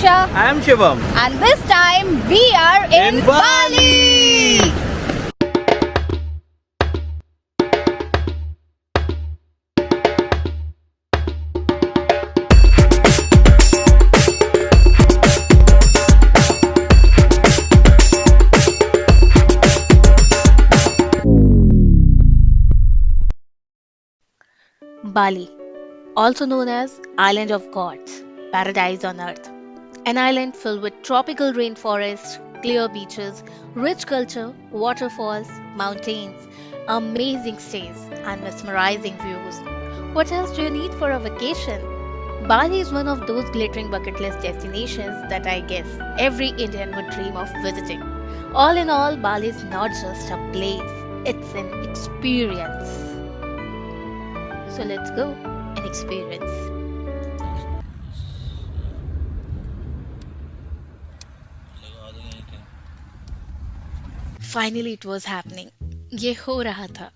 Isha. I am Shivam. And this time we are in Bali. Bali, also known as Island of Gods, Paradise on Earth. An island filled with tropical rainforests, clear beaches, rich culture, waterfalls, mountains, amazing stays, and mesmerizing views. What else do you need for a vacation? Bali is one of those glittering bucket list destinations that I guess every Indian would dream of visiting. All in all, Bali is not just a place, it's an experience. So let's go and experience. Finally it was happening. ये हो रहा था.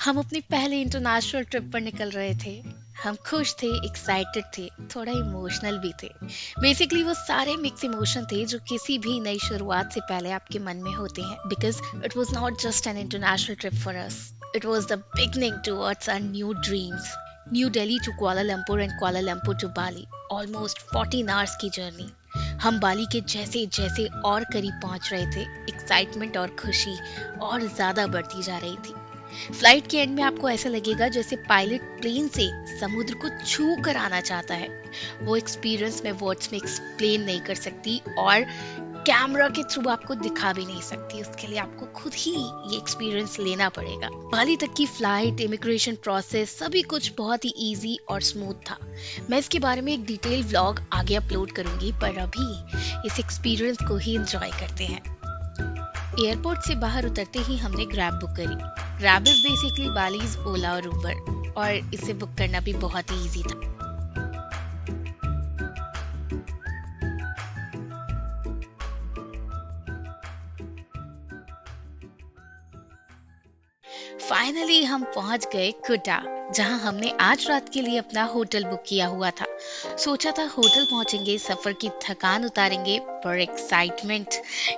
हम अपनी पहले international trip पर निकल रहे थे. हम खुश थे, एक्साइटेड थे, थोड़ा इमोशनल भी थे. बेसिकली वो सारे मिक्स इमोशन थे जो किसी भी नई शुरुआत से पहले आपके मन में होते हैं. Because it was not just an international trip for us. It was the beginning towards our new dreams. New Delhi to Kuala Lumpur and Kuala Lumpur to Bali. Almost 14 hours की जर्नी. हम बाली के जैसे जैसे और करीब पहुंच रहे थे, एक्साइटमेंट और खुशी और ज्यादा बढ़ती जा रही थी. फ्लाइट के एंड में आपको ऐसा लगेगा जैसे पायलट प्लेन से समुद्र को छू कर आना चाहता है. वो एक्सपीरियंस मैं वर्ड्स में एक्सप्लेन नहीं कर सकती और कैमरा के थ्रू आपको दिखा भी नहीं सकती. उसके लिए आपको खुद ही ये एक्सपीरियंस लेना पड़ेगा. बाली तक की फ्लाइट, इमिग्रेशन प्रोसेस, सभी कुछ बहुत ही इजी और स्मूथ था. मैं इसके बारे में एक डिटेल व्लॉग आगे अपलोड करूंगी, पर अभी इस एक्सपीरियंस को ही एंजॉय करते हैं. एयरपोर्ट से बाहर उतरते ही हमने ग्रैब बुक करी. ग्रैब इज बेसिकली बालीज ओला और उबर, और इसे बुक करना भी बहुत ही इजी था. फाइनली हम पहुंच गए कुटा, जहां हमने आज रात के लिए अपना होटल बुक किया हुआ था. सोचा था होटल पहुंचेंगे, सफर की थकान उतारेंगे, पर एक्साइटमेंट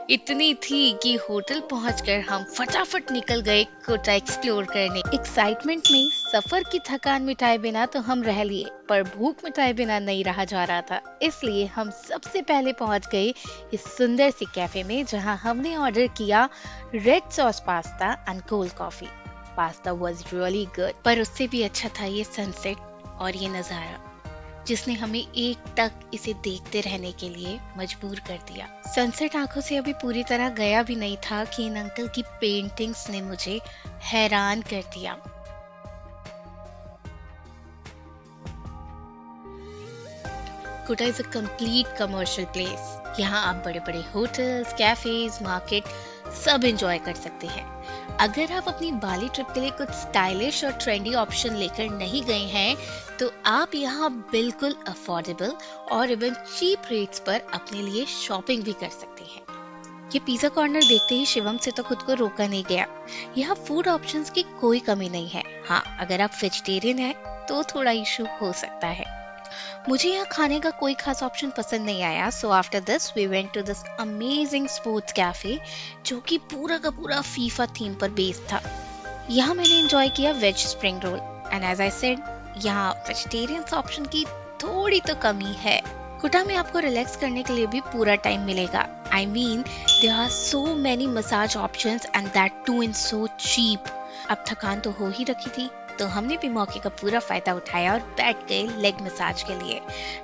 इतनी थी कि होटल पहुंचकर हम फटाफट निकल गए कुटा एक्सप्लोर करने. एक्साइटमेंट में सफर की थकान मिटाए बिना तो हम रह लिए, पर भूख मिटाए बिना नहीं रहा जा रहा था. इसलिए हम सबसे पहले पहुंच गए इस सुंदर सी कैफे में, जहां हमने ऑर्डर किया red sauce pasta and cold coffee. Pasta was really good, पर उससे भी अच्छा था ये सनसेट और ये नजारा, जिसने हमें एक टक इसे देखते रहने के लिए मजबूर कर दिया. सनसेट आंखों से अभी पूरी तरह गया भी नहीं था कि इन अंकल की पेंटिंग्स ने मुझे हैरान कर दिया. कुटा is a complete commercial place. यहाँ आप बड़े बड़े होटल्स, कैफेज, मार्केट सब एंजॉय कर सकते हैं. अगर आप अपनी बाली ट्रिप के लिए कुछ स्टाइलिश और ट्रेंडी ऑप्शन लेकर नहीं गए हैं, तो आप यहाँ बिल्कुल अफोर्डेबल और इवन चीप रेट्स पर अपने लिए शॉपिंग भी कर सकते हैं. ये पिज्जा कॉर्नर देखते ही शिवम से तो खुद को रोका नहीं गया. यहाँ फूड ऑप्शंस की कोई कमी नहीं है. हाँ, अगर आप वेजिटेरियन हैं तो थोड़ा इशू हो सकता है. मुझे यहाँ खाने का कोई खास ऑप्शन पसंद नहीं आया, so after this we went to this amazing sports cafe, जो कि पूरा का पूरा फीफा थीम पर बेस्ड था. यहाँ मैंने एंजॉय किया veg spring roll, and as I said, यहाँ वेजिटेरियन ऑप्शन की थोड़ी तो कमी है. कुटा में आपको रिलैक्स करने के लिए भी पूरा टाइम मिलेगा. I mean there are so many massage options and that too in so cheap. अब थकान तो हो ही रखी थी, तो हमने भी मौके का पूरा फायदा उठाया और बैठ गए लेग मसाज के लिए.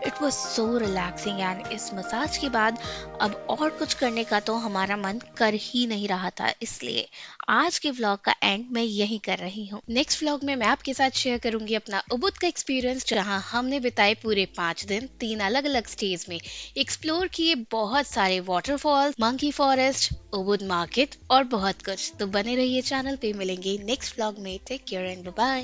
It was so relaxing, and इस मसाज के बाद अब और कुछ करने का तो हमारा मन कर ही नहीं रहा था. इसलिए आज के व्लॉग का एंड मैं यही कर रही हूँ. नेक्स्ट व्लॉग में मैं आपके साथ शेयर करूंगी अपना उबुद का एक्सपीरियंस, जहाँ हमने बिताए पूरे 5 दिन 3 अलग अलग स्टेज में, एक्सप्लोर किए बहुत सारे waterfall, monkey forest, Ubud market और बहुत कुछ. तो बने रहिए चैनल पे. मिलेंगे नेक्स्ट व्लॉग में. Take care and bye.